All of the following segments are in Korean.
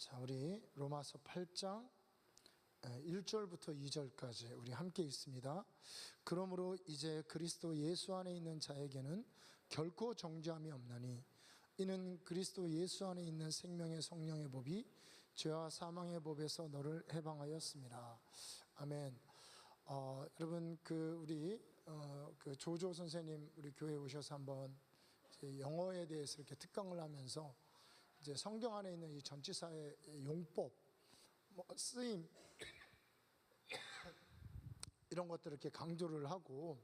자, 우리 로마서 8장 1절부터 2절까지 우리 함께 읽습니다. 그러므로 이제 그리스도 예수 안에 있는 자에게는 결코 정죄함이 없나니 이는 그리스도 예수 안에 있는 생명의 성령의 법이 죄와 사망의 법에서 너를 해방하였습니다. 아멘. 여러분 우리 그 조조 선생님 우리 교회에 오셔서 한번 영어에 대해서 이렇게 특강을 하면서 이제 성경 안에 있는 이 전치사의 용법, 쓰임 이런 것들을 이렇게 강조를 하고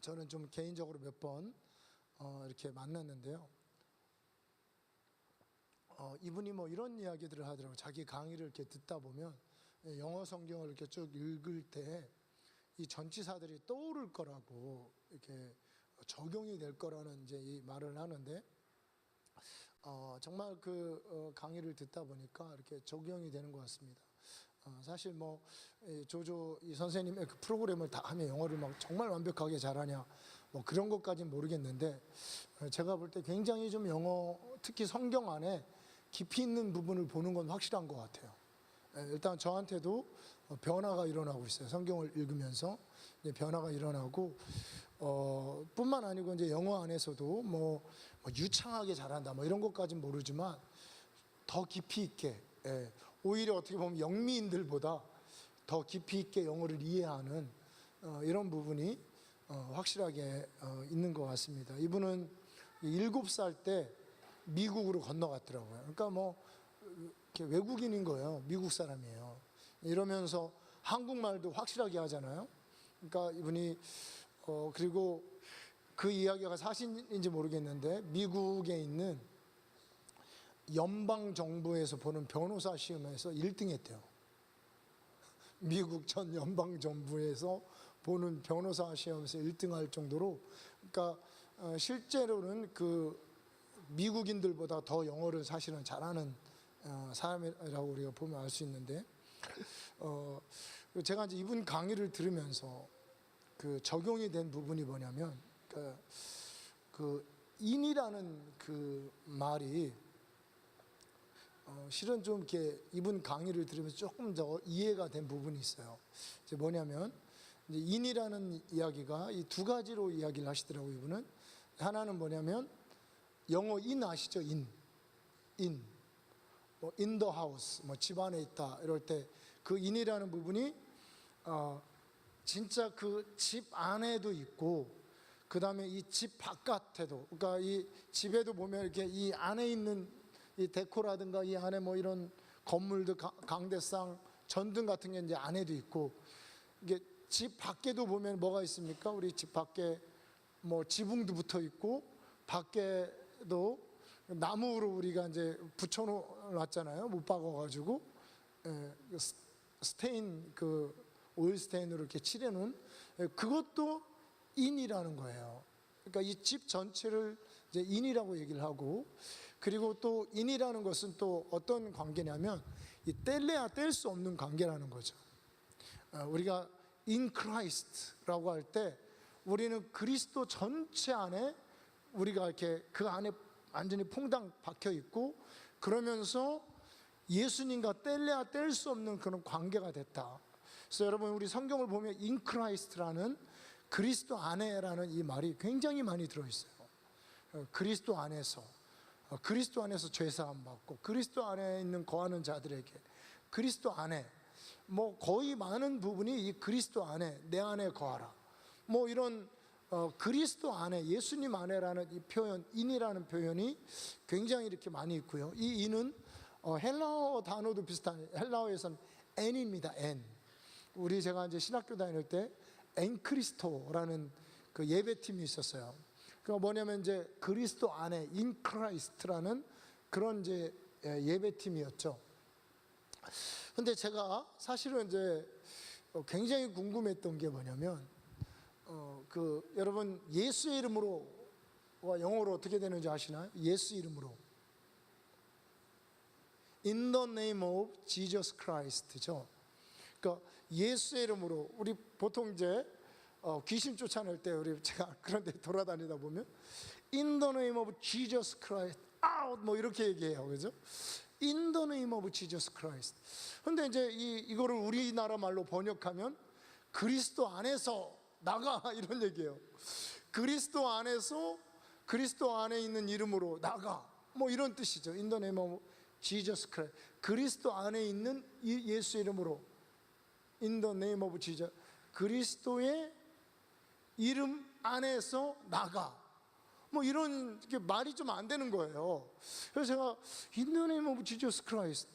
저는 좀 개인적으로 몇 번 이렇게 만났는데요. 이분이 이런 이야기들을 하더라고요. 자기 강의를 이렇게 듣다 보면 영어 성경을 이렇게 쭉 읽을 때 이 전치사들이 떠오를 거라고 이렇게 적용이 될 거라는 이제 이 말을 하는데 정말 강의를 듣다 보니까 이렇게 적용이 되는 것 같습니다. 사실 조조 이 선생님의 그 프로그램을 다 하면 영어를 정말 완벽하게 잘하냐 그런 것까지는 모르겠는데 제가 볼 때 굉장히 좀 영어 특히 성경 안에 깊이 있는 부분을 보는 건 확실한 것 같아요. 일단 저한테도 변화가 일어나고 있어요. 성경을 읽으면서 변화가 일어나고 뿐만 아니고 이제 영어 안에서도 유창하게 잘한다 이런 것까지는 모르지만 더 깊이 있게 오히려 어떻게 보면 영미인들보다 더 깊이 있게 영어를 이해하는 이런 부분이 확실하게 있는 것 같습니다. 이분은 7살 때 미국으로 건너갔더라고요. 그러니까 이렇게 외국인인 거예요. 미국 사람이에요. 이러면서 한국말도 확실하게 하잖아요. 그러니까 이분이 그리고 그 이야기가 사실인지 모르겠는데 미국에 있는 연방정부에서 보는 변호사 시험에서 1등 했대요. 미국 전 연방정부에서 보는 변호사 시험에서 1등 할 정도로, 그러니까 실제로는 미국인들보다 더 영어를 사실은 잘하는 사람이라고 우리가 보면 알 수 있는데, 제가 이제 이분 강의를 들으면서 적용이 된 부분이 뭐냐면, 인이라는 말이 실은 좀 이렇게 이분 강의를 들으면서 조금 더 이해가 된 부분이 있어요. 이제 뭐냐면, 이제 인이라는 이야기가 이 두 가지로 이야기를 하시더라고요. 이분은 하나는 뭐냐면 영어 인 아시죠? 인 in the house, 집 안에 있다 이럴 때 그 in이라는 부분이 진짜 그 집 안에도 있고 그 다음에 이 집 바깥에도, 그러니까 이 집에도 보면 이렇게 이 안에 있는 이 데코라든가 이 안에 이런 건물들, 강대상, 전등 같은 게 이제 안에도 있고, 이게 집 밖에도 보면 뭐가 있습니까? 우리 집 밖에 지붕도 붙어 있고 밖에도 나무로 우리가 이제 붙여놨잖아요. 못 박아가지고 스테인 오일 스테인으로 이렇게 칠해놓은 그것도 인이라는 거예요. 그러니까 이 집 전체를 이제 인이라고 얘기를 하고, 그리고 또 인이라는 것은 또 어떤 관계냐면 이 뗄래야 뗄 수 없는 관계라는 거죠. 우리가 in Christ라고 할 때 우리는 그리스도 전체 안에 우리가 이렇게 그 안에 완전히 퐁당 박혀 있고, 그러면서 예수님과 뗄래야 뗄 수 없는 그런 관계가 됐다. 그래서 여러분 우리 성경을 보면 in Christ라는 그리스도 안에라는 이 말이 굉장히 많이 들어있어요. 그리스도 안에서 죄사함 받고, 그리스도 안에 있는 거하는 자들에게, 그리스도 안에 거의 많은 부분이 이 그리스도 안에, 내 안에 거하라 이런 그리스도 안에, 예수님 안에라는 이 표현, 인이라는 표현이 굉장히 이렇게 많이 있고요. 이 인은 헬라어 단어도 비슷한, 헬라어에서는 N입니다. N. 제가 이제 신학교 다닐 때 엔크리스토라는 그 예배팀이 있었어요. 그러니까 뭐냐면 이제 그리스도 안에, in Christ라는 그런 이제 예배팀이었죠. 근데 제가 사실은 이제 굉장히 궁금했던 게 뭐냐면, 여러분 예수의 이름으로 영어로 어떻게 되는지 아시나요? 예수 이름으로 In the name of Jesus Christ죠. 그러니까 예수의 이름으로, 우리 보통 이제 귀신 쫓아낼 때 제가 그런 데 돌아다니다 보면 In the name of Jesus Christ out 이렇게 얘기해요. 그죠? In the name of Jesus Christ. 근데 이제 이거를 우리나라 말로 번역하면 그리스도 안에서 나가 이런 얘기예요. 그리스도 안에서 그리스도 안에 있는 이름으로 나가 뭐 이런 뜻이죠. In the name of Jesus Christ. 그리스도 안에 있는 예수 이름으로 In the name of Jesus. 그리스도의 이름 안에서 나가. 뭐 이런 말이 좀 안 되는 거예요. 그래서 제가 In the name of Jesus Christ.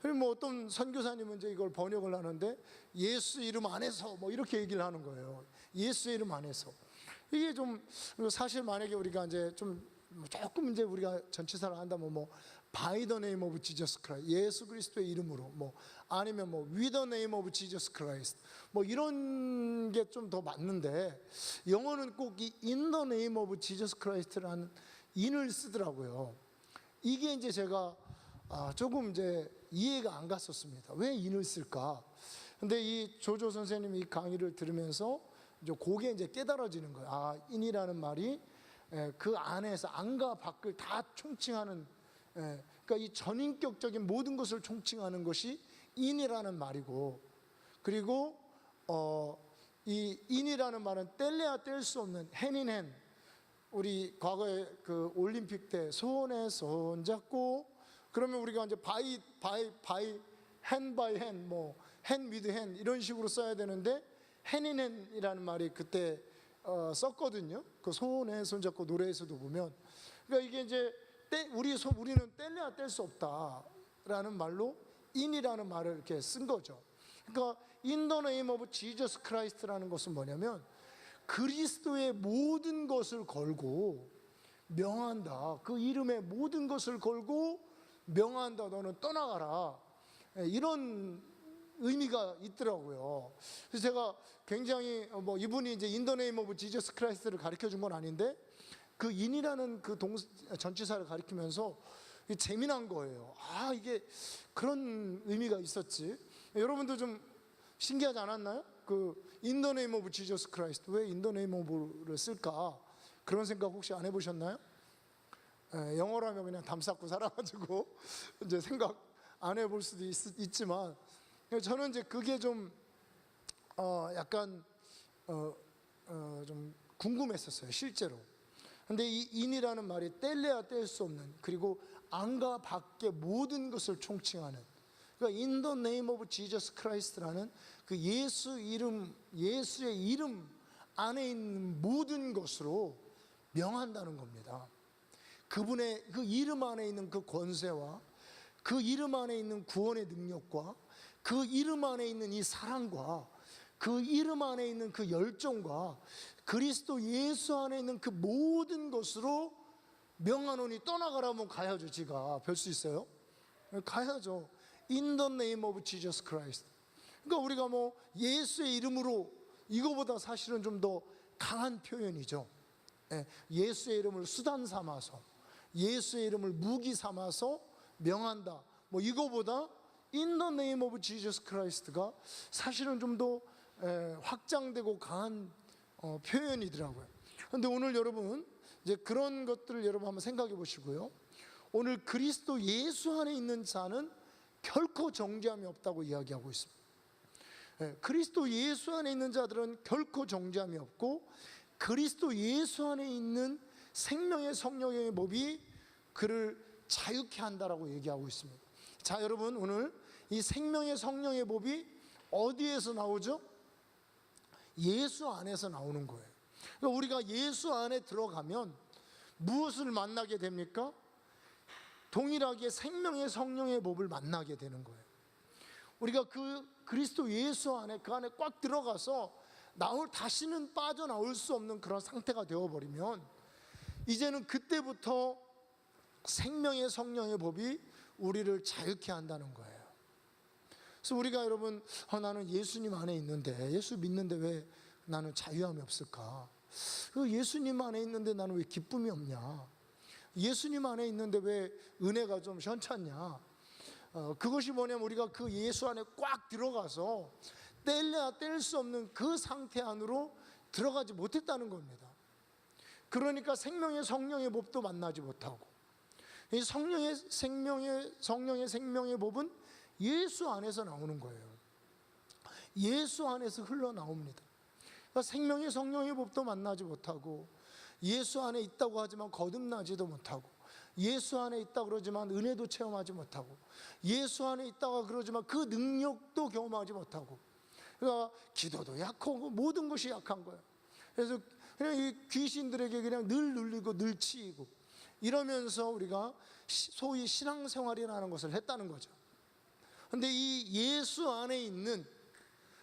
그리고 뭐 어떤 선교사님은 이제 이걸 번역을 하는데 예수 이름 안에서 뭐 이렇게 얘기를 하는 거예요. 예수 이름 안에서. 이게 좀 사실 만약에 우리가 이제 좀 조금 이제 우리가 전치사를 한다면 뭐 by the name of Jesus Christ, 예수 그리스도의 이름으로, 뭐 아니면 뭐 with the name of Jesus Christ, 뭐 이런 게 좀 더 맞는데 영어는 꼭 이 in the name of Jesus Christ라는 in을 쓰더라고요. 이게 이제 제가 조금 이제 이해가 안 갔었습니다. 왜 in을 쓸까? 근데 이 조조 선생님이 이 강의를 들으면서 이제 그게 이제 깨달아지는 거예요. in이라는 말이 그 안에서 안과 밖을 다 총칭하는, 그러니까 이 전인격적인 모든 것을 총칭하는 것이 in이라는 말이고, 그리고 이 in이라는 말은 뗄래야 뗄 수 없는 hand in hand. 우리 과거에 그 올림픽 때 손에 손 잡고 그러면 우리가 이제 by hand by hand, 뭐 hand with hand 이런 식으로 써야 되는데 hand in hand이라는 말이 그때 썼거든요. 그 손에 손 잡고 노래에서도 보면, 그러니까 이게 이제 우리는 뗄래야 뗄 수 없다라는 말로 in이라는 말을 이렇게 쓴 거죠. 그러니까 in the name of Jesus Christ라는 것은 뭐냐면 그리스도의 모든 것을 걸고 명한다. 그 이름의 모든 것을 걸고 명한다. 너는 떠나가라. 이런 의미가 있더라고요. 그래서 제가 굉장히 뭐 이분이 이제 in the name of Jesus Christ를 가르쳐 준 건 아닌데 그 in이라는 그 전치사를 가리키면서 재미난 거예요. 이게 그런 의미가 있었지. 여러분도 좀 신기하지 않았나요? 그 in the name of Jesus Christ, 왜 in the name of를 쓸까? 그런 생각 혹시 안 해보셨나요? 영어라면 그냥 담쌓고 살아가지고 이제 생각 안 해볼 수도 있지만 저는 이제 그게 좀 약간 좀 궁금했었어요, 실제로. 근데 이 in이라는 말이 뗄래야 뗄 수 없는, 그리고 안과 밖의 모든 것을 총칭하는, 그러니까 in the name of Jesus Christ라는 그 예수의 이름 안에 있는 모든 것으로 명한다는 겁니다. 그분의 그 이름 안에 있는 그 권세와 그 이름 안에 있는 구원의 능력과 그 이름 안에 있는 이 사랑과 그 이름 안에 있는 그 열정과 그리스도 예수 안에 있는 그 모든 것으로 명하노니 떠나가라면 가야죠. 지가 별 수 있어요? 가야죠. In the name of Jesus Christ. 그러니까 우리가 뭐 예수의 이름으로, 이거보다 사실은 좀 더 강한 표현이죠. 예수의 이름을 수단 삼아서, 예수의 이름을 무기 삼아서 명한다. 뭐 이거보다 In the name of Jesus Christ가 사실은 좀 더 확장되고 강한 표현이더라고요. 그런데 오늘 여러분 이제 그런 것들을 여러분 한번 생각해 보시고요. 오늘 그리스도 예수 안에 있는 자는 결코 정죄함이 없다고 이야기하고 있습니다. 그리스도 예수 안에 있는 자들은 결코 정죄함이 없고 그리스도 예수 안에 있는 생명의 성령의 법이 그를 자유케 한다라고 얘기하고 있습니다. 자, 여러분 오늘 이 생명의 성령의 법이 어디에서 나오죠? 예수 안에서 나오는 거예요. 그러니까 우리가 예수 안에 들어가면 무엇을 만나게 됩니까? 동일하게 생명의 성령의 법을 만나게 되는 거예요. 우리가 그 그리스도 예수 안에, 그 안에 꽉 들어가서 다시는 빠져나올 수 없는 그런 상태가 되어버리면 이제는 그때부터 생명의 성령의 법이 우리를 자유케 한다는 거예요. 그래서 우리가 여러분 나는 예수님 안에 있는데, 예수 믿는데 왜 나는 자유함이 없을까? 예수님 안에 있는데 나는 왜 기쁨이 없냐? 예수님 안에 있는데 왜 은혜가 좀 현찮냐? 그것이 뭐냐면 우리가 그 예수 안에 꽉 들어가서 뗄래야 뗄 수 없는 그 상태 안으로 들어가지 못했다는 겁니다. 그러니까 생명의 성령의 법도 만나지 못하고 이 성령의 생명의 법은 예수 안에서 나오는 거예요. 예수 안에서 흘러나옵니다. 그러니까 생명의 성령의 법도 만나지 못하고, 예수 안에 있다고 하지만 거듭나지도 못하고, 예수 안에 있다 그러지만 은혜도 체험하지 못하고, 예수 안에 있다가 그러지만 그 능력도 경험하지 못하고, 그러니까 기도도 약하고 모든 것이 약한 거예요. 그래서 그냥 이 귀신들에게 그냥 늘 눌리고 늘 치이고 이러면서 우리가 소위 신앙생활이라는 것을 했다는 거죠. 그런데 이 예수 안에 있는,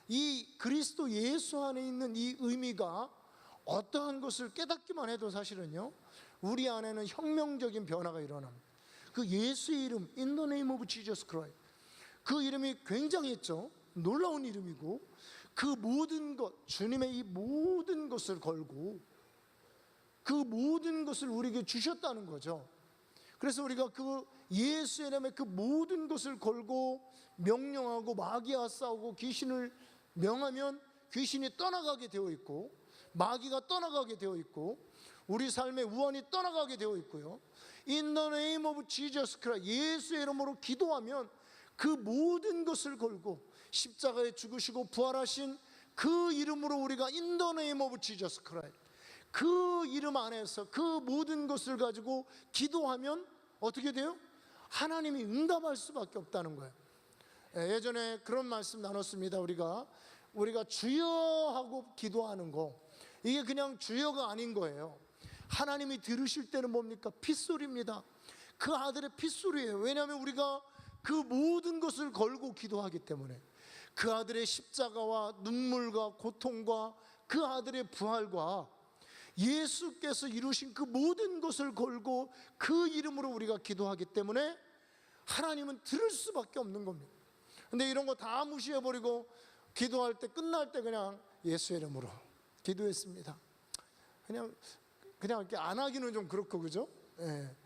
이 그리스도 예수 안에 있는 이 의미가 어떠한 것을 깨닫기만 해도 사실은요, 우리 안에는 혁명적인 변화가 일어납니다. 그 예수의 이름, In the name of Jesus Christ, 그 이름이 굉장했죠. 놀라운 이름이고, 그 모든 것, 주님의 이 모든 것을 걸고 그 모든 것을 우리에게 주셨다는 거죠. 그래서 우리가 그 예수의 이름에 그 모든 것을 걸고 명령하고 마귀와 싸우고 귀신을 명하면 귀신이 떠나가게 되어 있고, 마귀가 떠나가게 되어 있고, 우리 삶의 우환이 떠나가게 되어 있고요. In the name of Jesus Christ, 예수의 이름으로 기도하면 그 모든 것을 걸고 십자가에 죽으시고 부활하신 그 이름으로 우리가 In the name of Jesus Christ, 그 이름 안에서 그 모든 것을 가지고 기도하면 어떻게 돼요? 하나님이 응답할 수밖에 없다는 거예요. 예전에 그런 말씀 나눴습니다. 우리가 주여 하고 기도하는 거, 이게 그냥 주여가 아닌 거예요. 하나님이 들으실 때는 뭡니까? 핏소리입니다. 그 아들의 핏소리예요. 왜냐하면 우리가 그 모든 것을 걸고 기도하기 때문에, 그 아들의 십자가와 눈물과 고통과 그 아들의 부활과 예수께서 이루신 그 모든 것을 걸고 그 이름으로 우리가 기도하기 때문에 하나님은 들을 수밖에 없는 겁니다. 근데 이런 거 다 무시해버리고 기도할 때, 끝날 때 그냥 예수의 이름으로 기도했습니다. 그냥 이렇게 안 하기는 좀 그렇고, 그죠? 예.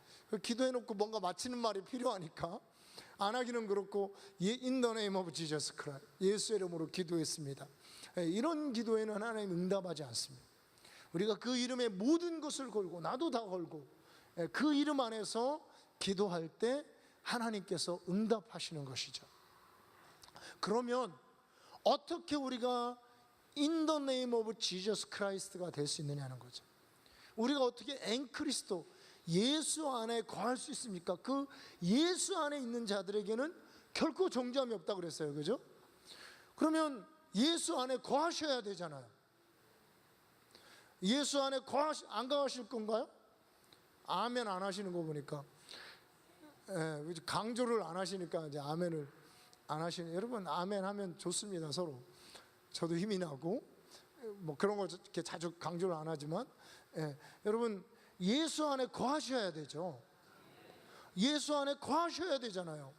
기도해놓고 뭔가 마치는 말이 필요하니까 안 하기는 그렇고, In the name of Jesus Christ, 예수의 이름으로 기도했습니다. 이런 기도에는 하나님 응답하지 않습니다. 우리가 그 이름의 모든 것을 걸고, 나도 다 걸고, 그 이름 안에서 기도할 때 하나님께서 응답하시는 것이죠. 그러면 어떻게 우리가 In the name of Jesus Christ가 될 수 있느냐는 거죠. 우리가 어떻게 엔크리스도, 예수 안에 거할 수 있습니까? 그 예수 안에 있는 자들에게는 결코 정죄함이 없다고 그랬어요. 그죠? 그러면 예수 안에 거하셔야 되잖아요. 예수 안에 안 거하실 건가요? 아멘 안 하시는 거 보니까, 강조를 안 하시니까 이제 아멘을 안 하시는. 여러분, 아멘 하면 좋습니다. 서로. 저도 힘이 나고, 뭐 그런 거 이렇게 자주 강조를 안 하지만, 여러분, 예수 안에 거하셔야 되죠. 예수 안에 거하셔야 되잖아요.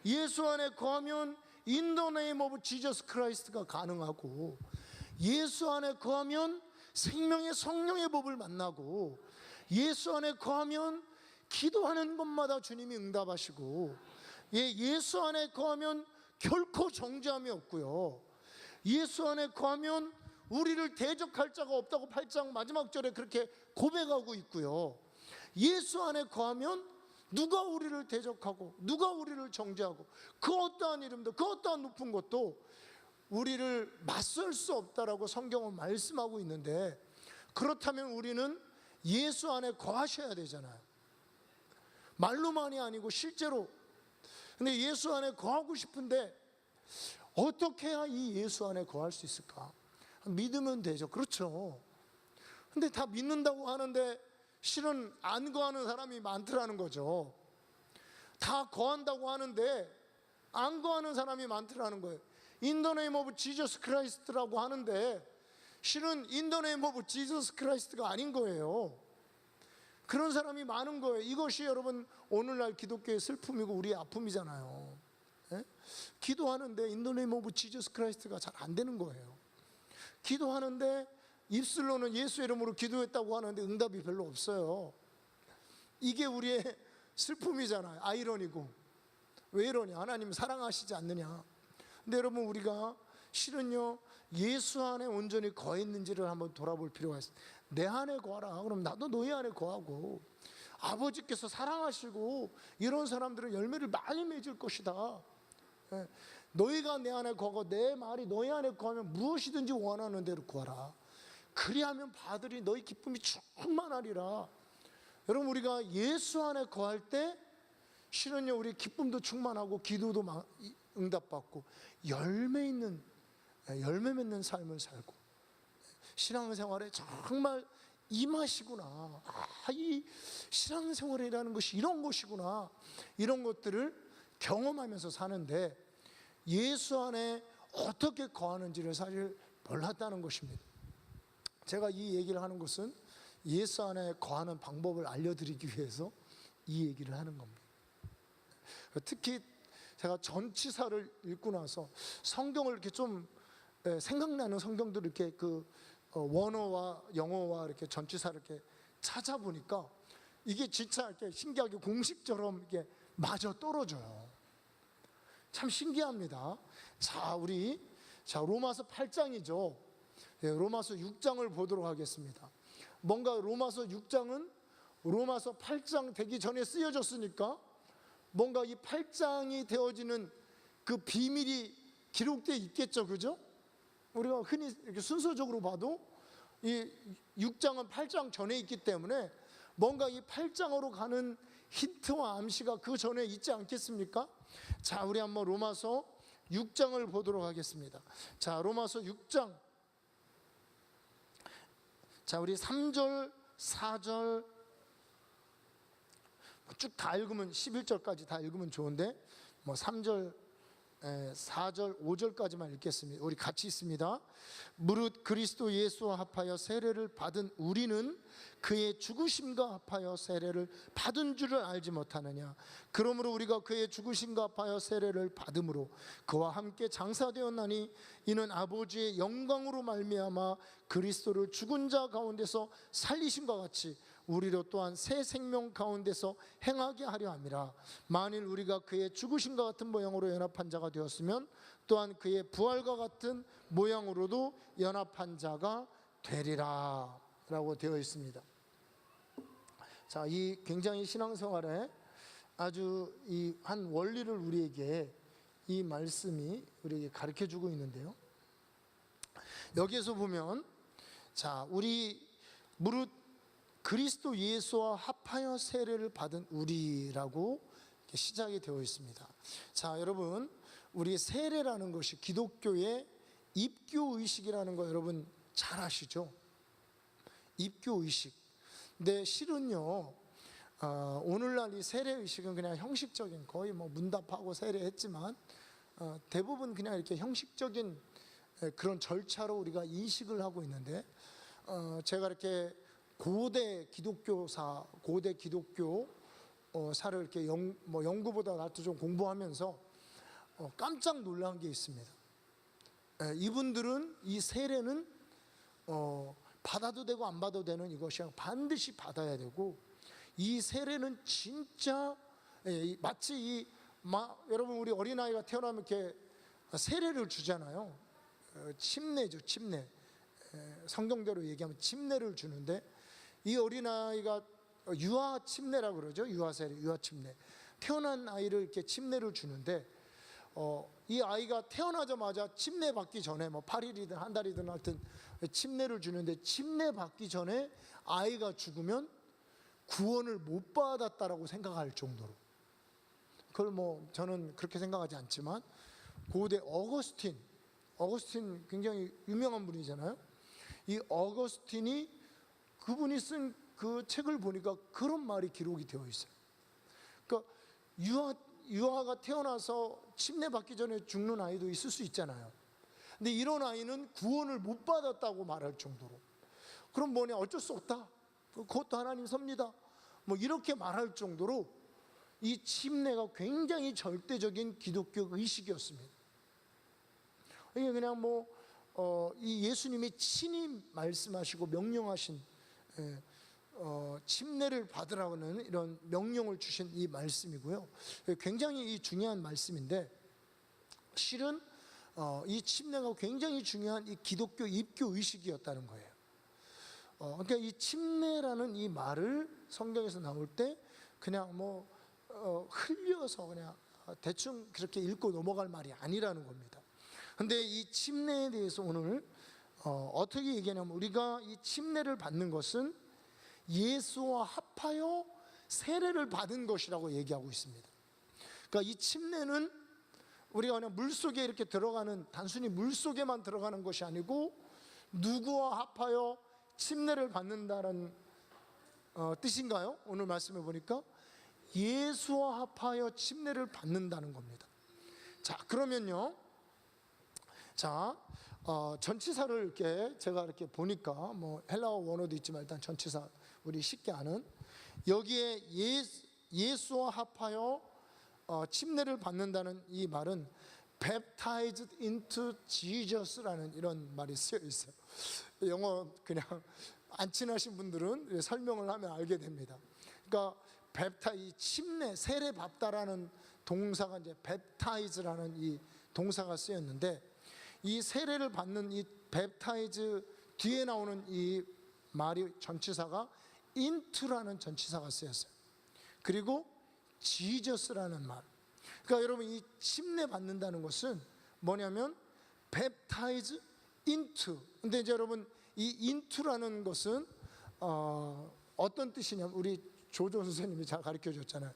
예수 안에 거하면 In the name of Jesus Christ가 가능하고, 예수 안에 거하면 생명의 성령의 법을 만나고, 예수 안에 거하면 기도하는 것마다 주님이 응답하시고, 예수 안에 거하면 결코 정죄함이 없고요. 예수 안에 거하면 우리를 대적할 자가 없다고 8장 마지막 절에 그렇게 고백하고 있고요. 예수 안에 거하면 누가 우리를 대적하고 누가 우리를 정죄하고 그 어떠한 이름도, 그 어떠한 높은 것도 우리를 맞설 수 없다라고 성경은 말씀하고 있는데, 그렇다면 우리는 예수 안에 거하셔야 되잖아요. 말로만이 아니고 실제로. 근데 예수 안에 거하고 싶은데 어떻게 해야 이 예수 안에 거할 수 있을까? 믿으면 되죠. 그렇죠. 근데 다 믿는다고 하는데 실은 안 거하는 사람이 많더라는 거죠. 다 거한다고 하는데 안 거하는 사람이 많더라는 거예요. In the name of Jesus Christ라고 하는데 실은 In the name of Jesus Christ가 아닌 거예요. 그런 사람이 많은 거예요. 이것이 여러분 오늘날 기독교의 슬픔이고 우리의 아픔이잖아요. 기도하는데 In the name of Jesus Christ가 잘 안 되는 거예요. 기도하는데 입술로는 예수 이름으로 기도했다고 하는데 응답이 별로 없어요. 이게 우리의 슬픔이잖아요. 아이러니고. 왜 이러냐? 하나님 사랑하시지 않느냐? 근데 여러분, 우리가 실은요 예수 안에 온전히 거했는지를 한번 돌아볼 필요가 있어요. 내 안에 거하라. 그럼 나도 너희 안에 거하고, 아버지께서 사랑하시고 이런 사람들은 열매를 많이 맺을 것이다. 예. 너희가 내 안에 거하고 내 말이 너희 안에 거하면 무엇이든지 원하는 대로 구하라. 그리하면 받으리. 너희 기쁨이 충만하리라. 여러분, 우리가 예수 안에 거할 때 실은요, 우리 기쁨도 충만하고 기도도 응답받고 열매 맺는 삶을 살고, 신앙생활에 정말 이 맛이구나, 이 신앙생활이라는 것이 이런 것이구나, 이런 것들을 경험하면서 사는데 예수 안에 어떻게 거하는지를 사실 몰랐다는 것입니다. 제가 이 얘기를 하는 것은 예수 안에 거하는 방법을 알려드리기 위해서 이 얘기를 하는 겁니다. 특히 제가 전치사를 읽고 나서 성경을 이렇게 좀 생각나는 성경들을 이렇게 원어와 영어와 이렇게 전치사를 이렇게 찾아보니까 이게 진짜 이렇게 신기하게 공식처럼 이렇게 맞아 떨어져요. 참 신기합니다. 자, 로마서 8장이죠. 로마서 6장을 보도록 하겠습니다. 뭔가 로마서 6장은 로마서 8장 되기 전에 쓰여졌으니까 뭔가 이 8장이 되어지는 그 비밀이 기록되어 있겠죠, 그죠? 우리가 흔히 이렇게 순서적으로 봐도 이 6장은 8장 전에 있기 때문에 뭔가 이 8장으로 가는 힌트와 암시가 그 전에 있지 않겠습니까? 자, 우리 한번 로마서 6장을 보도록 하겠습니다. 자, 로마서 6장. 자, 우리 3절, 4절 쭉 다 읽으면 11절까지 다 읽으면 좋은데 3절, 4절, 5절까지만 읽겠습니다. 우리 같이 있습니다. 무릇 그리스도 예수와 합하여 세례를 받은 우리는 그의 죽으심과 합하여 세례를 받은 줄을 알지 못하느냐. 그러므로 우리가 그의 죽으심과 합하여 세례를 받음으로 그와 함께 장사되었나니 이는 아버지의 영광으로 말미암아 그리스도를 죽은 자 가운데서 살리심과 같이 우리로 또한 새 생명 가운데서 행하게 하려 함이라. 만일 우리가 그의 죽으심과 같은 모양으로 연합한 자가 되었으면 또한 그의 부활과 같은 모양으로도 연합한 자가 되리라 라고 되어 있습니다. 자, 이 굉장히 신앙생활에 아주 이 한 원리를 우리에게 이 말씀이 우리에게 가르쳐 주고 있는데요. 여기에서 보면 자, 우리 무릇 그리스도 예수와 합하여 세례를 받은 우리라고 시작이 되어 있습니다. 자, 여러분, 우리 세례라는 것이 기독교의 입교의식이라는 거 여러분 잘 아시죠? 입교의식. 근데 실은요, 오늘날 이 세례의식은 그냥 형식적인, 거의 문답하고 세례했지만 대부분 그냥 이렇게 형식적인 그런 절차로 우리가 인식을 하고 있는데, 제가 이렇게 고대 기독교사를 이렇게 연구보다 나도 좀 공부하면서 깜짝 놀란 게 있습니다. 이분들은 이 세례는 받아도 되고 안 받아도 되는 이것이 반드시 받아야 되고, 이 세례는 진짜 마치 여러분, 우리 어린아이가 태어나면 이렇게 세례를 주잖아요. 침례죠, 침례. 성경대로 얘기하면 침례를 주는데, 이 어린아이가 유아 침례라고 그러죠. 유아 세례, 유아 침례. 태어난 아이를 이렇게 침례를 주는데, 이 아이가 태어나자마자 침례 받기 전에 8일이든 한 달이든 하여튼 침례를 주는데, 침례 받기 전에 아이가 죽으면 구원을 못 받았다라고 생각할 정도로, 그걸 저는 그렇게 생각하지 않지만 고대 어거스틴 굉장히 유명한 분이잖아요. 이 어거스틴이 그분이 쓴 그 책을 보니까 그런 말이 기록이 되어 있어요. 그러니까 유아가 태어나서 침례 받기 전에 죽는 아이도 있을 수 있잖아요. 근데 이런 아이는 구원을 못 받았다고 말할 정도로, 그럼 어쩔 수 없다, 그것도 하나님 섭니다, 이렇게 말할 정도로 이 침례가 굉장히 절대적인 기독교 의식이었습니다. 이게 그냥 이 예수님이 친히 말씀하시고 명령하신 침례를 받으라는 이런 명령을 주신 이 말씀이고요. 굉장히 이 중요한 말씀인데, 실은 이 침례가 굉장히 중요한 이 기독교 입교 의식이었다는 거예요. 그러니까 이 침례라는 이 말을 성경에서 나올 때 그냥 뭐 흘려서 그냥 대충 그렇게 읽고 넘어갈 말이 아니라는 겁니다. 근데 이 침례에 대해서 오늘 어떻게 얘기하냐면, 우리가 이 침례를 받는 것은 예수와 합하여 세례를 받은 것이라고 얘기하고 있습니다. 그러니까 이 침례는 우리가 그냥 물속에 이렇게 들어가는, 단순히 물속에만 들어가는 것이 아니고 누구와 합하여 침례를 받는다는 뜻인가요? 오늘 말씀해 보니까 예수와 합하여 침례를 받는다는 겁니다. 자, 그러면요, 자, 전치사를 이렇게 제가 이렇게 보니까 뭐 헬라어 원어도 있지만 일단 전치사 우리 쉽게 아는, 여기에 예수와 합하여 침례를 받는다는 이 말은 baptized into Jesus라는 이런 말이 쓰여 있어요. 영어 그냥 안 친하신 분들은 설명을 하면 알게 됩니다. 그러니까 이 침례, 세례 받다라는 동사가 이제 baptize라는 이 동사가 쓰였는데, 이 세례를 받는 이 baptize 뒤에 나오는 이 말이 전치사가 into라는 전치사가 쓰였어요. 그리고 Jesus라는 말. 그러니까 여러분, 이 침례 받는다는 것은 뭐냐면 baptize into. 근데 이제 여러분, 이 into라는 것은 어떤 뜻이냐면, 우리 조조 선생님이 잘 가르쳐 줬잖아요.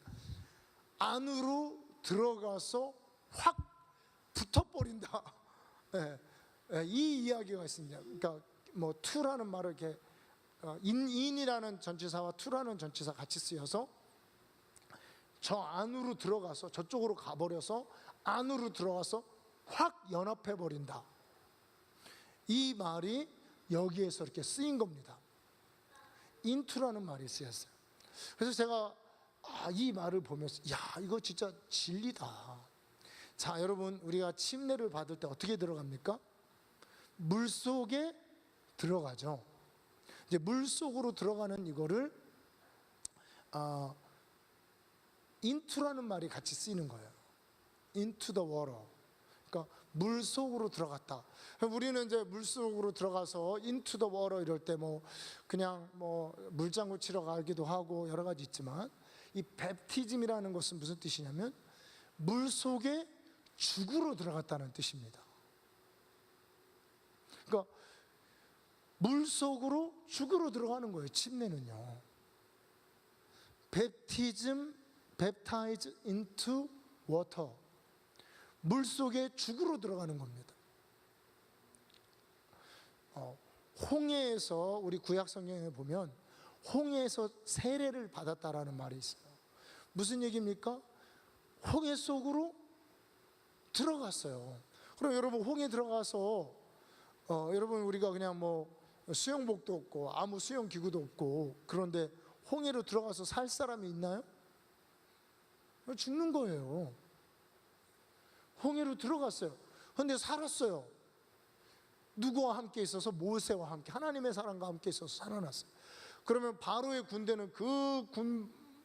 안으로 들어가서 확 붙어버린다. 네, 이 이야기가 있습니다. 그러니까 뭐 to라는 말을 이렇게 in이라는 전치사와 to라는 전치사 같이 쓰여서 저 안으로 들어가서, 저쪽으로 가버려서 안으로 들어가서 확 연합해 버린다. 이 말이 여기에서 이렇게 쓰인 겁니다. into라는 말이 쓰였어요. 그래서 제가 이 말을 보면서, 야, 이거 진짜 진리다. 자, 여러분, 우리가 침례를 받을 때 어떻게 들어갑니까? 물 속에 들어가죠. 이제 물 속으로 들어가는 이거를 into라는 말이 같이 쓰이는 거예요. into the water. 그러니까 물 속으로 들어갔다. 우리는 이제 물 속으로 들어가서 into the water 이럴 때 뭐 그냥 뭐 물장구 치러 가기도 하고 여러 가지 있지만, 이 베프티즘이라는 것은 무슨 뜻이냐면 물 속에 죽으로 들어갔다는 뜻입니다. 그러니까 물 속으로 죽으로 들어가는 거예요, 침례는요. baptize into water. 물 속에 죽으로 들어가는 겁니다. 홍해에서, 우리 구약 성경에 보면 홍해에서 세례를 받았다라는 말이 있어요. 무슨 얘기입니까? 홍해 속으로 들어갔어요. 그럼 여러분, 홍해 들어가서 여러분, 우리가 그냥 뭐 수영복도 없고 아무 수영기구도 없고, 그런데 홍해로 들어가서 살 사람이 있나요? 죽는 거예요. 홍해로 들어갔어요. 그런데 살았어요. 누구와 함께 있어서? 모세와 함께, 하나님의 사람과 함께 있어서 살아났어요. 그러면 바로의 군대는 그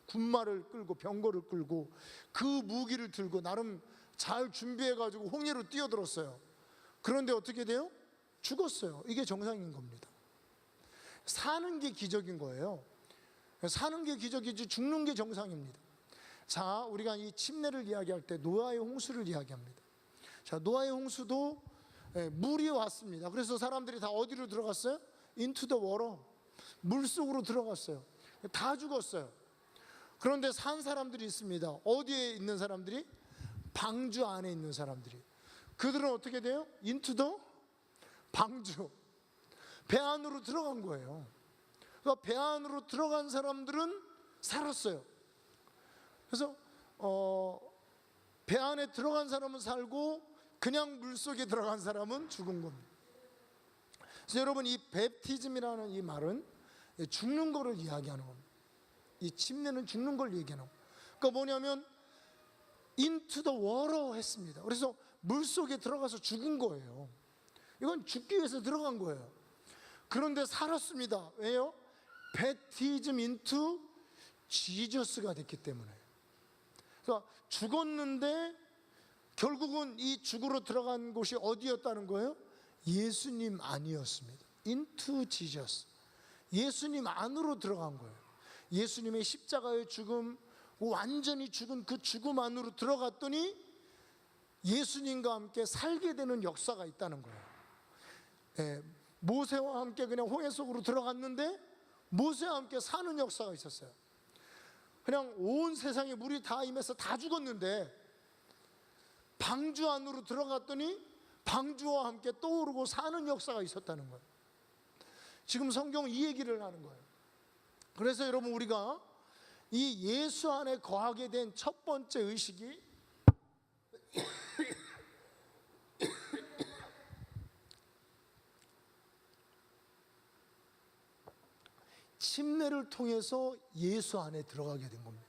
군마를 끌고, 병거를 끌고, 그 무기를 들고 나름 잘 준비해가지고 홍해로 뛰어들었어요. 그런데 어떻게 돼요? 죽었어요. 이게 정상인 겁니다. 사는 게 기적인 거예요. 사는 게 기적이지 죽는 게 정상입니다. 자, 우리가 이 침례를 이야기할 때 노아의 홍수를 이야기합니다. 자, 노아의 홍수도 물이 왔습니다. 그래서 사람들이 다 어디로 들어갔어요? into the water. 물 속으로 들어갔어요. 다 죽었어요. 그런데 산 사람들이 있습니다. 어디에 있는 사람들이? 방주 안에 있는 사람들이. 그들은 어떻게 돼요? into the 방주. 배 안으로 들어간 거예요. 그러니까 배 안으로 들어간 사람들은 살았어요. 그래서 배 안에 들어간 사람은 살고 그냥 물속에 들어간 사람은 죽은 겁니다. 그래서 여러분, 이 베프티즘이라는 이 말은 죽는 거를 이야기하는 겁니다. 이 침례는 죽는 걸 얘기하는 겁니다. 그러니까 뭐냐면 into the water 했습니다. 그래서 물속에 들어가서 죽은 거예요. 이건 죽기 위해서 들어간 거예요. 그런데 살았습니다. 왜요? baptism into Jesus가 됐기 때문에. 그러니까 죽었는데 결국은 이 죽으로 들어간 곳이 어디였다는 거예요? 예수님 안이었습니다. into Jesus. 예수님 안으로 들어간 거예요. 예수님의 십자가의 죽음, 완전히 죽은 그 죽음 안으로 들어갔더니 예수님과 함께 살게 되는 역사가 있다는 거예요. 예, 모세와 함께 그냥 홍해 속으로 들어갔는데 모세와 함께 사는 역사가 있었어요. 그냥 온 세상에 물이 다 임해서 다 죽었는데 방주 안으로 들어갔더니 방주와 함께 떠오르고 사는 역사가 있었다는 거예요. 지금 성경은 이 얘기를 하는 거예요. 그래서 여러분, 우리가 이 예수 안에 거하게 된 첫 번째 의식이 침례를 통해서 예수 안에 들어가게 된 겁니다.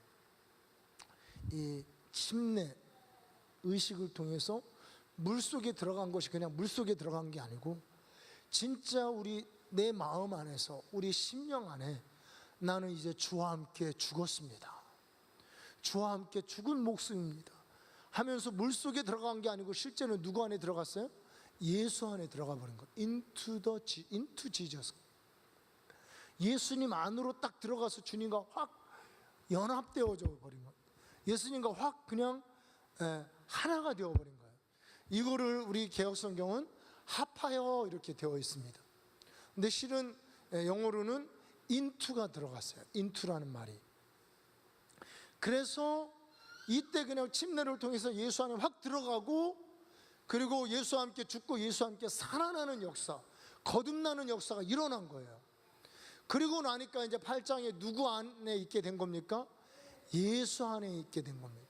이 침례 의식을 통해서 물속에 들어간 것이 그냥 물속에 들어간 게 아니고 진짜 내 마음 안에서, 우리 심령 안에 나는 이제 주와 함께 죽었습니다, 주와 함께 죽은 목숨입니다 하면서 물속에 들어간 게 아니고 실제는 누구 안에 들어갔어요? 예수 안에 들어가 버린 거예요. into Jesus. 예수님 안으로 딱 들어가서 주님과 확 연합되어져 버린 거예요. 예수님과 확 그냥 하나가 되어버린 거예요. 이거를 우리 개역성경은 합하여 이렇게 되어 있습니다. 근데 실은 영어로는 into가 들어갔어요. into라는 말이. 그래서 이때 그냥 침례를 통해서 예수 안에 확 들어가고, 그리고 예수와 함께 죽고 예수와 함께 살아나는 역사, 거듭나는 역사가 일어난 거예요. 그리고 나니까 이제 8장에 누구 안에 있게 된 겁니까? 예수 안에 있게 된 겁니다.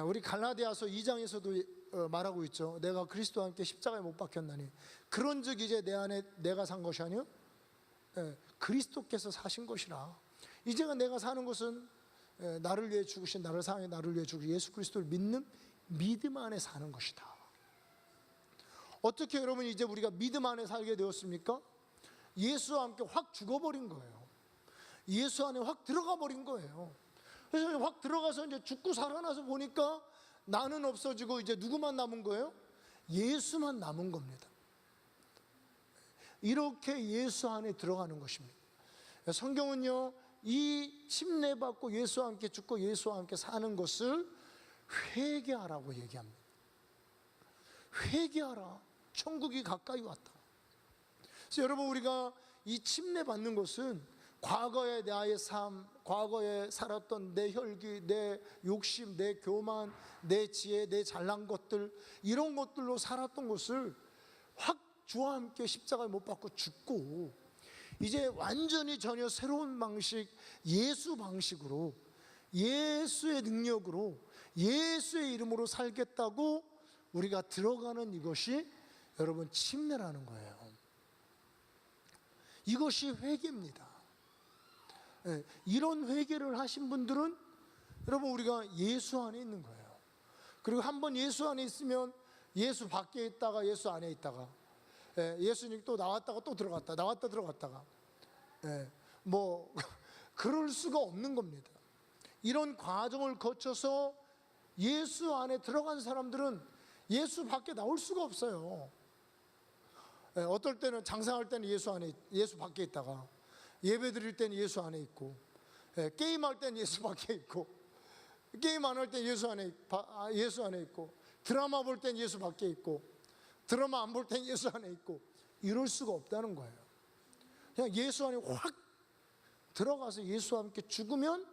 우리 갈라디아서 2장에서도 말하고 있죠. 내가 그리스도와 함께 십자가에 못 박혔나니 그런즉 이제 내 안에 내가 산 것이 아니요 그리스도께서 사신 것이라. 이제가 내가 사는 것은 나를 위해 죽으신, 나를 사랑해 나를 위해 죽으신 예수 그리스도를 믿는 믿음 안에 사는 것이다. 어떻게 여러분 이제 우리가 믿음 안에 살게 되었습니까? 예수와 함께 확 죽어버린 거예요. 예수 안에 확 들어가 버린 거예요. 그래서 확 들어가서 이제 죽고 살아나서 보니까 나는 없어지고 이제 누구만 남은 거예요? 예수만 남은 겁니다. 이렇게 예수 안에 들어가는 것입니다. 성경은요, 이 침례받고 예수와 함께 죽고 예수와 함께 사는 것을 회개하라고 얘기합니다. 회개하라. 천국이 가까이 왔다. 그래서 여러분, 우리가 이 침례받는 것은 과거의 나의 삶, 과거에 살았던 내 혈기, 내 욕심, 내 교만, 내 지혜, 내 잘난 것들, 이런 것들로 살았던 것을 확 주와 함께 십자가에 못 박고 죽고 이제 완전히 전혀 새로운 방식, 예수 방식으로, 예수의 능력으로, 예수의 이름으로 살겠다고 우리가 들어가는 이것이 여러분 침례라는 거예요. 이것이 회개입니다. 이런 회개를 하신 분들은 여러분 우리가 예수 안에 있는 거예요. 그리고 한번 예수 안에 있으면 예수 밖에 있다가 예수 안에 있다가 예수님 또 나왔다가 또 들어갔다, 나왔다 들어갔다가 뭐 그럴 수가 없는 겁니다. 이런 과정을 거쳐서 예수 안에 들어간 사람들은 예수 밖에 나올 수가 없어요. 어떨 때는 장사할 때는 예수 밖에 있다가, 예배 드릴 때는 예수 안에 있고, 게임할 때는 예수 밖에 있고, 게임 안 할 때는 예수 안에 있고, 드라마 볼 때는 예수 밖에 있고, 드라마 안 볼 때는 예수 안에 있고, 이럴 수가 없다는 거예요. 그냥 예수 안에 확 들어가서 예수와 함께 죽으면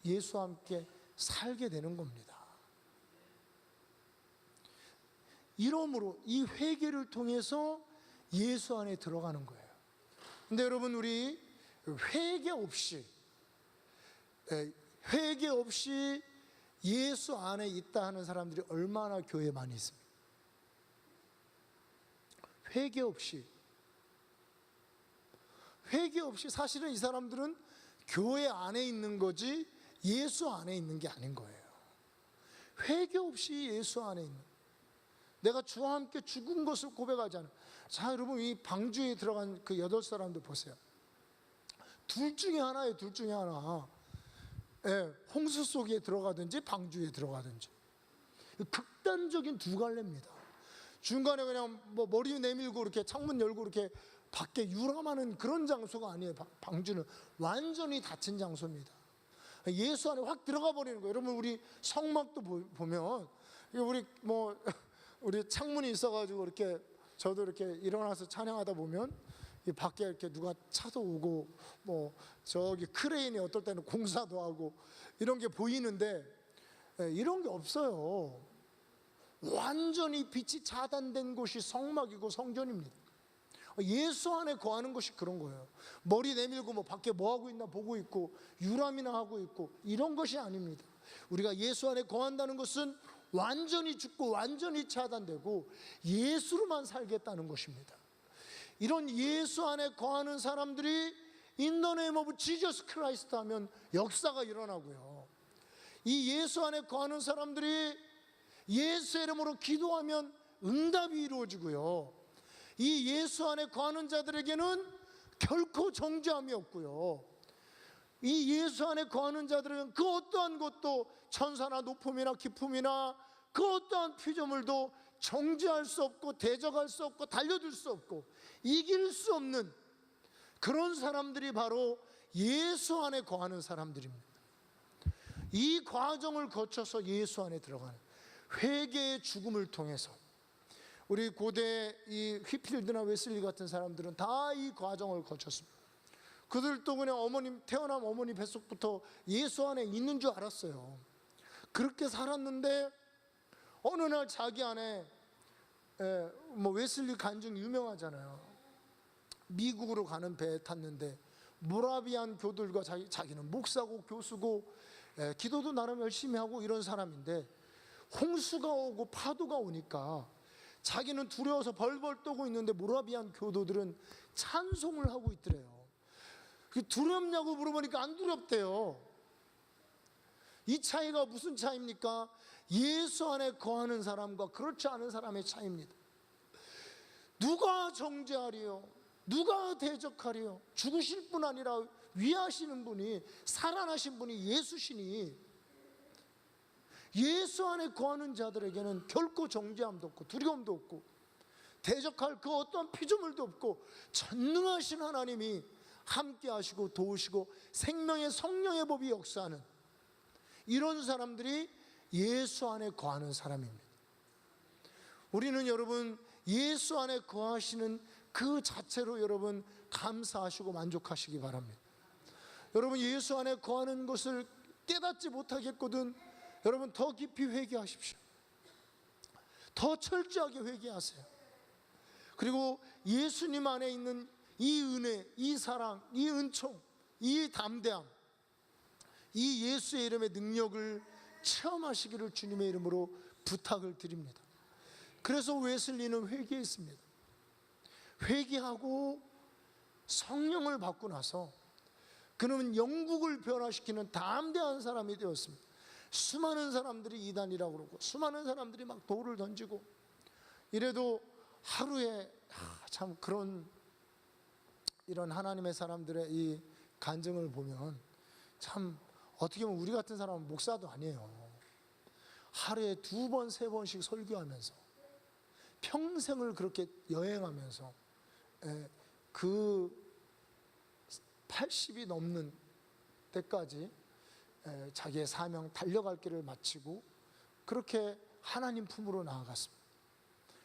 예수와 함께 살게 되는 겁니다. 이러므로 이 회개를 통해서 예수 안에 들어가는 거예요. 근데 여러분, 우리 회개 없이 예수 안에 있다 하는 사람들이 얼마나 교회에 많이 있습니까? 회개 없이 사실은 이 사람들은 교회 안에 있는 거지 예수 안에 있는 게 아닌 거예요. 회개 없이 예수 안에 있는, 내가 주와 함께 죽은 것을 고백하지 않아요. 자, 여러분, 이 방주에 들어간 그 8사람들 보세요. 둘 중에 하나예요. 둘 중에 하나. 홍수 속에 들어가든지 방주에 들어가든지. 극단적인 두 갈래입니다. 중간에 그냥 뭐 머리 내밀고 이렇게 창문 열고 이렇게 밖에 유람하는 그런 장소가 아니에요. 방주는 완전히 닫힌 장소입니다. 예수 안에 확 들어가 버리는 거예요. 여러분, 우리 성막도 보면 우리 창문이 있어가지고 이렇게 저도 이렇게 일어나서 찬양하다 보면 이 밖에 이렇게 누가 차도 오고 저기 크레인이 어떨 때는 공사도 하고 이런 게 보이는데, 이런 게 없어요. 완전히 빛이 차단된 곳이 성막이고 성전입니다. 예수 안에 거하는 것이 그런 거예요. 머리 내밀고 밖에 뭐 하고 있나 보고 있고 유람이나 하고 있고 이런 것이 아닙니다. 우리가 예수 안에 거한다는 것은 완전히 죽고 완전히 차단되고 예수로만 살겠다는 것입니다. 이런 예수 안에 거하는 사람들이 In the name of Jesus Christ 하면 역사가 일어나고요. 이 예수 안에 거하는 사람들이 예수 이름으로 기도하면 응답이 이루어지고요. 이 예수 안에 거하는 자들에게는 결코 정죄함이 없고요. 이 예수 안에 거하는 자들은 그 어떠한 것도 천사나 높음이나 기품이나 그 어떠한 피조물도 정죄할 수 없고 대적할 수 없고 달려들 수 없고 이길 수 없는 그런 사람들이 바로 예수 안에 거하는 사람들입니다. 이 과정을 거쳐서 예수 안에 들어가는 회개의 죽음을 통해서 우리 고대 이 휘필드나 웨슬리 같은 사람들은 다 이 과정을 거쳤습니다. 그들도 그냥 태어난 어머니 뱃속부터 예수 안에 있는 줄 알았어요. 그렇게 살았는데 어느 날 자기 안에 웨슬리 간증 유명하잖아요. 미국으로 가는 배에 탔는데 모라비안 교들과 자기는 목사고 교수고 기도도 나름 열심히 하고 이런 사람인데 홍수가 오고 파도가 오니까 자기는 두려워서 벌벌 떠고 있는데 모라비안 교도들은 찬송을 하고 있더래요. 두렵냐고 물어보니까 안 두렵대요. 이 차이가 무슨 차이입니까? 예수 안에 거하는 사람과 그렇지 않은 사람의 차이입니다. 누가 정죄하리요? 누가 대적하리요? 죽으실 뿐 아니라 위하시는 분이, 살아나신 분이 예수시니 예수 안에 거하는 자들에게는 결코 정죄함도 없고 두려움도 없고 대적할 그 어떤 피조물도 없고 전능하신 하나님이 함께 하시고 도우시고 생명의 성령의 법이 역사하는 이런 사람들이 예수 안에 거하는 사람입니다. 우리는 여러분 예수 안에 거하시는 그 자체로 여러분 감사하시고 만족하시기 바랍니다. 여러분 예수 안에 거하는 것을 깨닫지 못하겠거든 여러분 더 깊이 회개하십시오. 더 철저하게 회개하세요. 그리고 예수님 안에 있는 이 은혜, 이 사랑, 이 은총, 이 담대함, 이 예수의 이름의 능력을 체험하시기를 주님의 이름으로 부탁을 드립니다. 그래서 웨슬리는 회개했습니다. 회개하고 성령을 받고 나서 그는 영국을 변화시키는 담대한 사람이 되었습니다. 수많은 사람들이 이단이라고 그러고 수많은 사람들이 막 돌을 던지고 이래도 하루에 참 이런 하나님의 사람들의 이 간증을 보면 참 어떻게 보면 우리 같은 사람은 목사도 아니에요. 하루에 2번, 3번씩 설교하면서 평생을 그렇게 여행하면서 그 80이 넘는 때까지 자기의 사명 달려갈 길을 마치고 그렇게 하나님 품으로 나아갔습니다.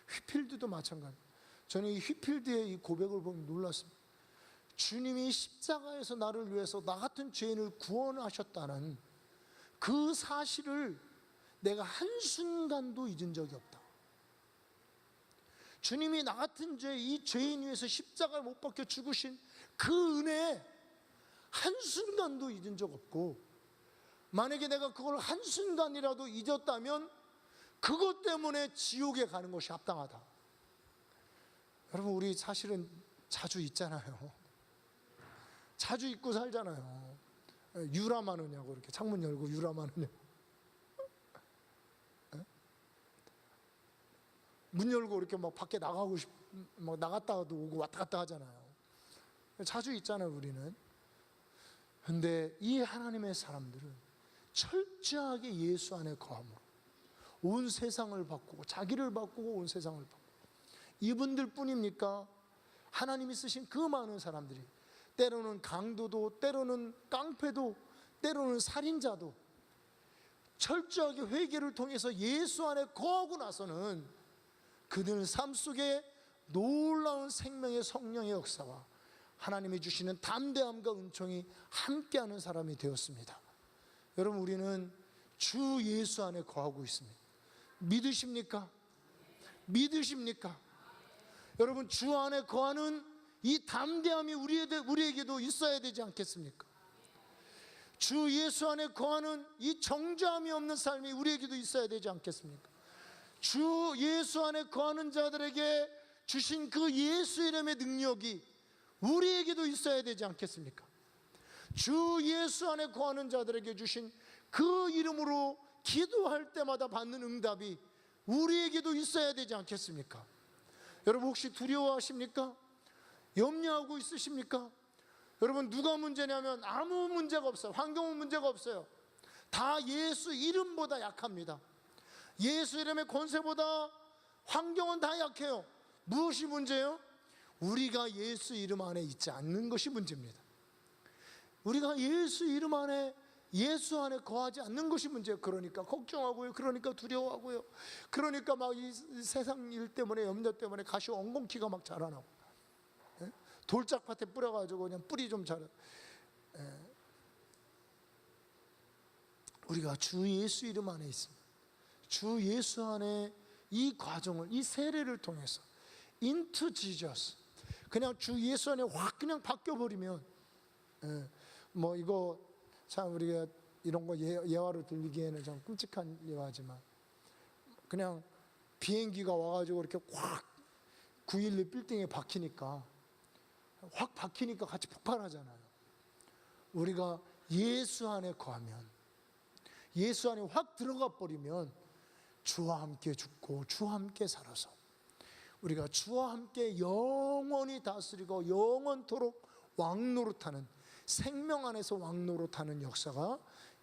휘필드도 마찬가지입니다. 저는 이 휘필드의 이 고백을 보면 놀랐습니다. 주님이 십자가에서 나를 위해서 나 같은 죄인을 구원하셨다는 그 사실을 내가 한순간도 잊은 적이 없다. 주님이 나 같은 이 죄인 위해서 십자가에 못 박혀 죽으신 그 은혜에 한순간도 잊은 적 없고 만약에 내가 그걸 한순간이라도 잊었다면 그것 때문에 지옥에 가는 것이 합당하다. 여러분 우리 사실은 자주 잊잖아요. 자주 잊고 살잖아요. 유람하느냐고 이렇게 창문 열고 유람하느냐고 문 열고 이렇게 막 밖에 나가고 막 나갔다가도 오고 왔다 갔다 하잖아요. 자주 있잖아요 우리는. 근데 이 하나님의 사람들은 철저하게 예수 안에 거함으로 온 세상을 바꾸고 자기를 바꾸고 온 세상을 바꾸고 이분들 뿐입니까? 하나님이 쓰신 그 많은 사람들이, 때로는 강도도, 때로는 깡패도, 때로는 살인자도 철저하게 회개를 통해서 예수 안에 거하고 나서는 그들 삶 속에 놀라운 생명의 성령의 역사와 하나님이 주시는 담대함과 은총이 함께하는 사람이 되었습니다. 여러분, 우리는 주 예수 안에 거하고 있습니다. 믿으십니까? 믿으십니까? 여러분, 주 안에 거하는 이 담대함이 우리에게도 있어야 되지 않겠습니까? 주 예수 안에 거하는 이 정죄함이 없는 삶이 우리에게도 있어야 되지 않겠습니까? 주 예수 안에 거하는 자들에게 주신 그 예수 이름의 능력이 우리에게도 있어야 되지 않겠습니까? 주 예수 안에 거하는 자들에게 주신 그 이름으로 기도할 때마다 받는 응답이 우리에게도 있어야 되지 않겠습니까? 여러분, 혹시 두려워하십니까? 염려하고 있으십니까? 여러분, 누가 문제냐면 아무 문제가 없어요. 환경은 문제가 없어요. 다 예수 이름보다 약합니다. 예수 이름의 권세보다 환경은 다 약해요. 무엇이 문제예요? 우리가 예수 이름 안에 있지 않는 것이 문제입니다. 우리가 예수 이름 안에, 예수 안에 거하지 않는 것이 문제예요. 그러니까 걱정하고요. 그러니까 두려워하고요. 그러니까 막 이 세상 일 때문에, 염려 때문에 가시 엉겅퀴가 막 자라나고, 돌짝밭에 뿌려가지고 그냥 뿌리 좀 자라. 우리가 주 예수 이름 안에 있습니다. 주 예수 안에 이 과정을, 이 세례를 통해서 into Jesus, 그냥 주 예수 안에 확 그냥 바뀌어버리면, 뭐 이거 참 우리가 이런 거 예화로 들리기에는 좀 끔찍한 예화지만, 그냥 비행기가 와가지고 이렇게 확 911 빌딩에 박히니까, 확 박히니까 같이 폭발하잖아요. 우리가 예수 안에 거하면, 예수 안에 확 들어가 버리면 주와 함께 죽고 주와 함께 살아서 우리가 주와 함께 영원히 다스리고 영원토록 왕노릇하는, 생명 안에서 왕노릇하는 역사가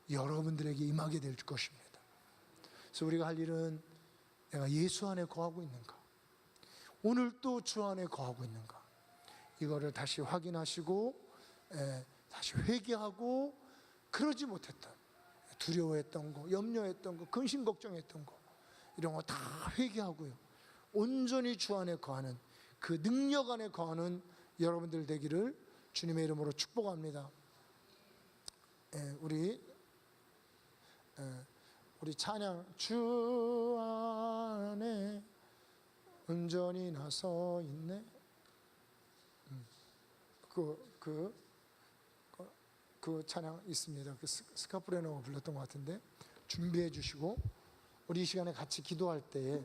여러분들에게 임하게 될 것입니다. 그래서 우리가 할 일은, 내가 예수 안에 거하고 있는가, 오늘 또 주 안에 거하고 있는가, 이거를 다시 확인하시고 다시 회개하고, 그러지 못했던, 두려워했던 거, 염려했던 거, 근심 걱정했던 거, 이런 거 다 회개하고요, 온전히 주 안에 거하는, 그 능력 안에 거하는 여러분들 되기를 주님의 이름으로 축복합니다. 우리 찬양, 주 안에 온전히 나서 있네. 그 찬양 있습니다. 그 스카프레노가 불렀던 것 같은데 준비해 주시고, 우리 이 시간에 같이 기도할 때에